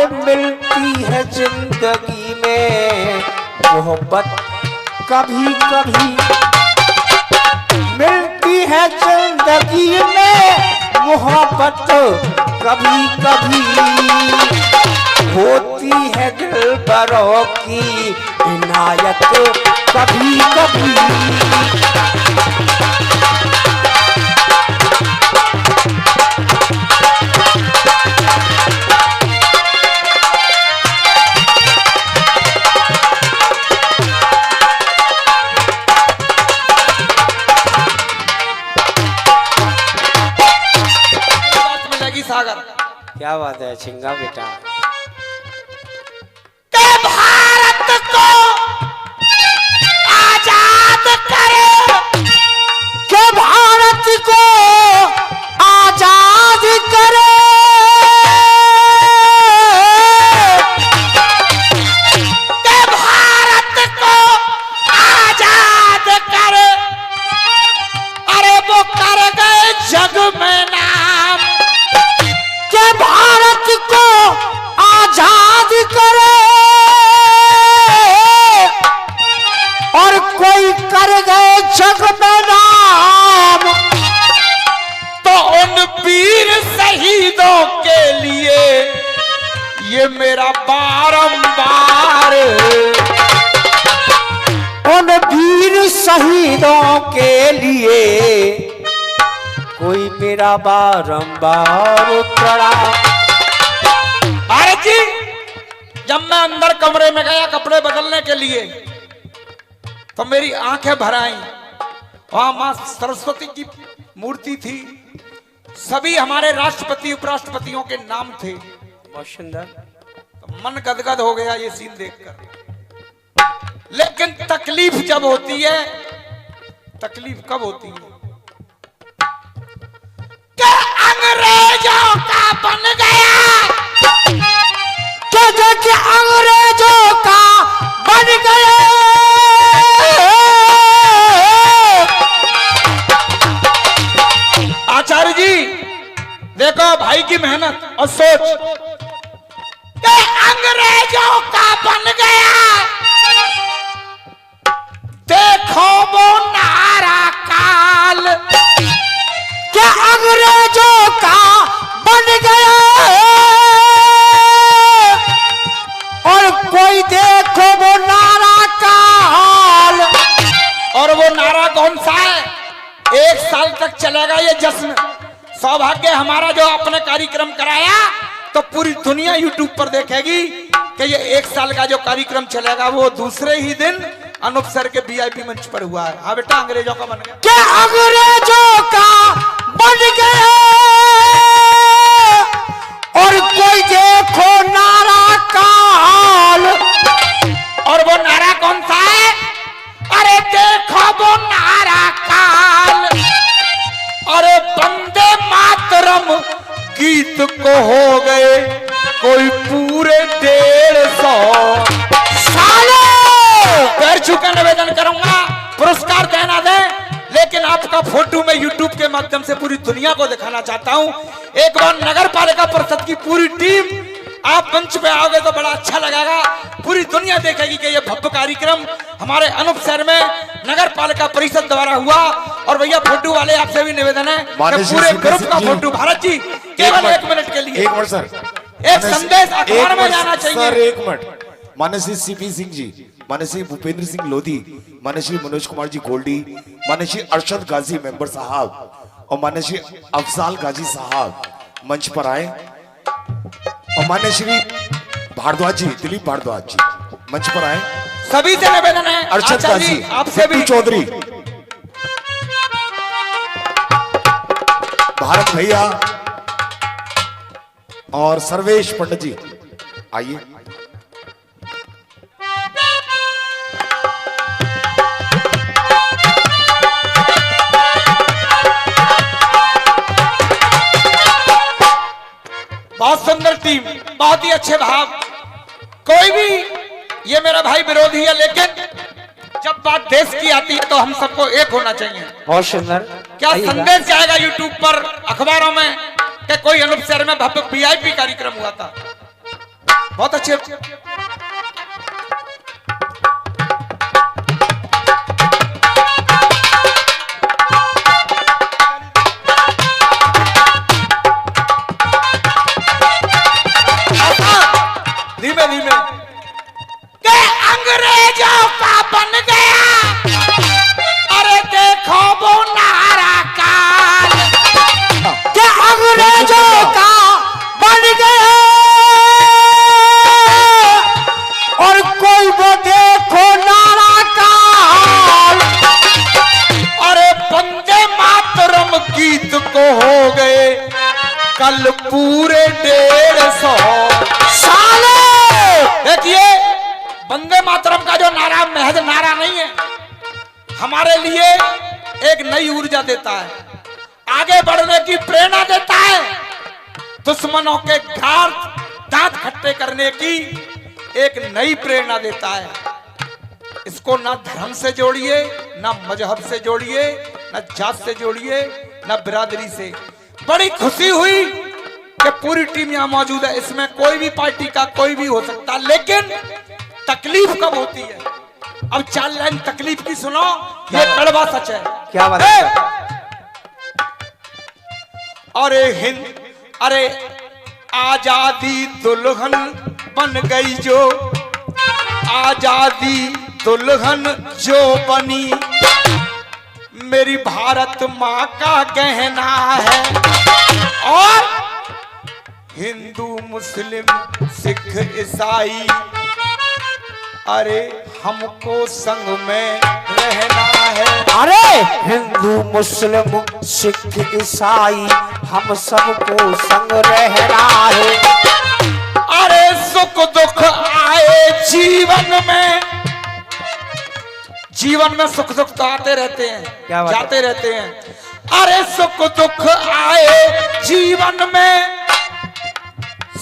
अरे मिलती है जिंदगी में मोहब्बत कभी कभी, मिलती है जिंदगी में मोहब्बत कभी कभी, होती है दिलबरों की इनायत कभी कभी। सागर क्या बात है छिंगा बेटा। के भारत को आजाद करे, के भारत को आजाद करे, के भारत को आजाद करे, अरे वो कर गए जग में नाम, के भारत को आजाद करे और कोई कर गए जग में नाम। तो उन वीर शहीदों के लिए ये मेरा बारंबार, उन वीर शहीदों के लिए कोई मेरा बारंबार प्रणाम। भारत जी, जब मैं अंदर कमरे में गया कपड़े बदलने के लिए तो मेरी आंखें भर आई। वहां मां सरस्वती की मूर्ति थी, सभी हमारे राष्ट्रपति उपराष्ट्रपतियों के नाम थे। बहुत सुंदर। तो मन गदगद हो गया ये सीन देखकर। लेकिन तकलीफ जब होती है, तकलीफ कब होती है कि अंग्रेजों का बन गया, कि अंग्रेजों का बन गया, आचार्य जी देखो भाई की मेहनत और सोच कि अंग्रेजों का बन गया, देखो वो नारा काल, कि अंग्रेजों का बन गया और कोई देखो वो नारा काल। और वो नारा कौन सा है? 1 साल तक चलेगा ये जश्न। सौभाग्य हमारा जो आपने कार्यक्रम कराया तो पूरी दुनिया यूट्यूब पर देखेगी कि ये 1 साल का जो कार्यक्रम चलेगा वो दूसरे ही दिन अनूप सर के वीआईपी मंच पर हुआ है। हाँ बेटा, अंग्रेजों का बन गया, कि अंग्रेजों का बन गया और कोई देखो नारा काल। और वो नारा कौन सा है? अरे देखो वो नारा काल, अरे वंदे मातरम गीत को हो गए कोई पूरे 150 सालों। पैर छूकर निवेदन करूंगा, पुरस्कार कहना दे, लेकिन आपका फोटो मैं यूट्यूब के माध्यम से पूरी दुनिया को दिखाना चाहता हूं। एक बार नगर पालिका परिषद की पूरी टीम आप मंच पे आओगे तो बड़ा अच्छा लगेगा। पूरी दुनिया देखेगी कि ये भव्य कार्यक्रम हमारे अनूप शहर में नगर पालिका परिषद द्वारा हुआ। और भैया फोटो वाले आपसे भी निवेदन है कि पूरे ग्रुप का फोटो, भारत जी केवल 1 मिनट के लिए, 1 मिनट सर, एक संदेश अखबार में जाना चाहिए सर। 1 मिनट। माननीय श्री सीपी सिंह जी, माननीय श्री भूपेंद्र सिंह लोधी, माननीय श्री मनोज कुमार जी गोल्डी, माननीय श्री अरशद गाजी मेंबर साहब और माननीय श्री अफजाल गाजी साहब मंच पर आए। और माननीय श्री भारद्वाज जी, दिलीप भारद्वाज जी मंच पर आए। सभी से निवेदन है, अरशद गाजी, आपसे भी, चौधरी, भारत भैया और सर्वेश पंडित जी आइए। बहुत सुंदर टीम, बहुत ही अच्छे भाव। कोई भी, ये मेरा भाई विरोधी है, लेकिन जब बात देश की आती है तो हम सबको एक होना चाहिए। बहुत सुंदर। क्या संदेश जाएगा यूट्यूब पर, अखबारों में कि कोई अनूप शहर में भव्य वीआईपी कार्यक्रम हुआ था। बहुत अच्छे। धीमे धीमे के अंग्रेजों का बन गया, अरे देखो वो नारा काल, के अंग्रेजों का बन गया और कोई वो देखो नारा काल। अरे वंदे मातरम गीत को हो गए कल पूरे 150 साले। देखिए वंदे मातरम का जो नारा महज नारा नहीं है, हमारे लिए एक नई ऊर्जा देता है, आगे बढ़ने की प्रेरणा देता है, दुश्मनों के घात दांत खट्टे करने की एक नई प्रेरणा देता है। इसको ना धर्म से जोड़िए, ना मजहब से जोड़िए, ना जात से जोड़िए, ना बिरादरी से। बड़ी खुशी हुई कि पूरी टीम यहाँ मौजूद है। इसमें कोई भी पार्टी का कोई भी हो सकता, लेकिन तकलीफ कब होती है? अब 4 लाइन तकलीफ की सुनो, ये कड़वा सच है। क्या बात है? अरे आजादी दुल्हन बन गई जो, आजादी दुल्हन जो बनी, मेरी भारत माँ का गहना है। और हिंदू मुस्लिम सिख ईसाई, अरे हमको संग में रहना है। अरे हिंदू मुस्लिम सिख ईसाई हम सबको संग रहना है। अरे सुख दुख आए जीवन में, जीवन में सुख दुख तो आते रहते हैं, जाते रहते हैं। अरे सुख दुख आए जीवन में,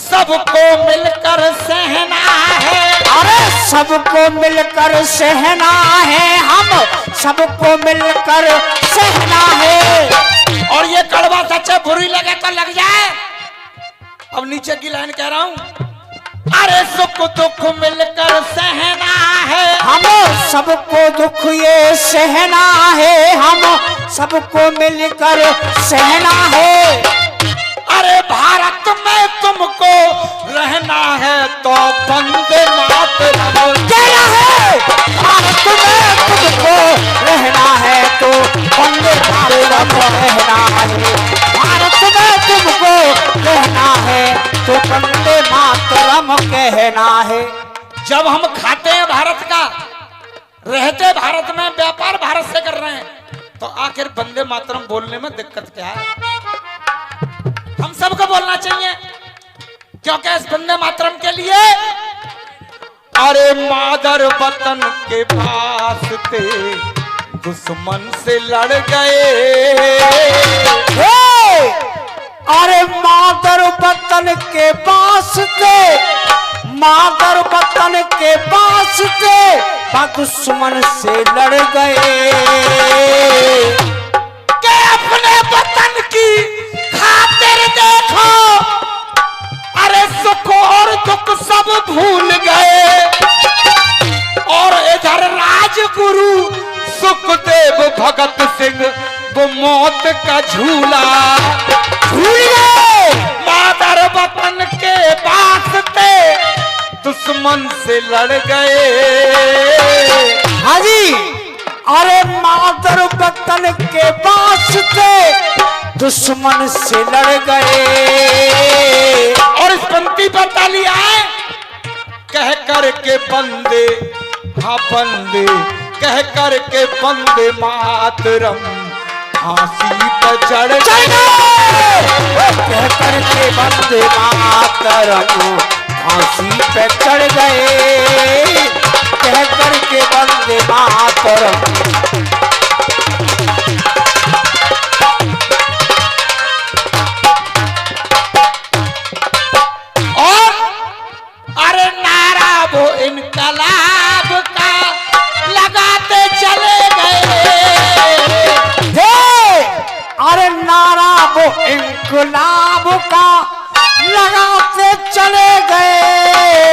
सबको मिलकर सहना है। अरे सबको मिलकर सहना है, हम सबको मिलकर सहना है। और ये कड़वा सच्चा बुरी लगे तो लग जाए। अब नीचे की लाइन कह रहा हूं, अरे सुख दुख मिलकर सहना है, हम सबको दुख ये सहना है, हम सबको मिलकर सहना है। अरे भारत में तुमको रहना है तो वंदे मातरम कहना है। भारत में तुमको रहना है तो वंदे मातरम कहना है। भारत में तुमको रहना है तो वंदे मातरम कहना है। जब हम खाते हैं भारत का, रहते भारत में, व्यापार भारत से कर रहे हैं, तो आखिर वंदे मातरम बोलने में दिक्कत क्या है? हम सबको बोलना चाहिए, क्योंकि इस वंदे मातरम के लिए अरे मादर वतन के वास्ते दुश्मन से लड़ गए। अरे मादर वतन के वास्ते, मादर वतन के वास्ते दुश्मन से लड़ गए। के अपने वतन की खातिर देखो, अरे सुख और दुख सब भूल गए। और इधर राजगुरु सुखदेव भगत सिंह वो मौत का झूला झूल गए। मादर वतन के वास्ते दुश्मन से लड़ गए। हाँ जी, अरे मादर वतन के वास्ते दुश्मन से लड़ गए। और इस पंक्ति पर ताली आए, कह कर के बंदे, हाँ बंदे, कह कर के बंदे मातरम फांसी पर चढ़ गए। कह कर के बंदे मातरम फांसी पे चढ़ गए। कह कर के बंदे मातरम। और अरे नारा वो इनकलाब का लगाते चले गए। अरे नारा वो इनकलाब का लगाते चले गए।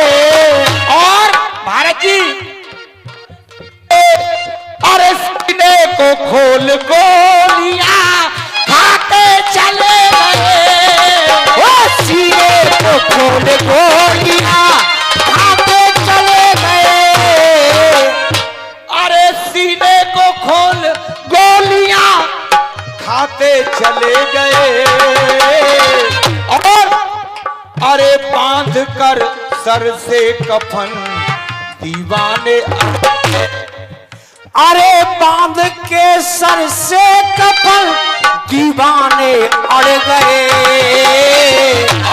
बांध कर सर से कफन दीवाने अरे बांध के सर से कफन दीवाने अड़ गए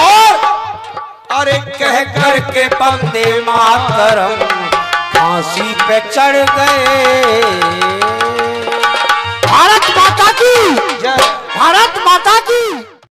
और अरे कह कर के बंदे मातरम फांसी पे चढ़ गए। भारत माता की जय। भारत माता की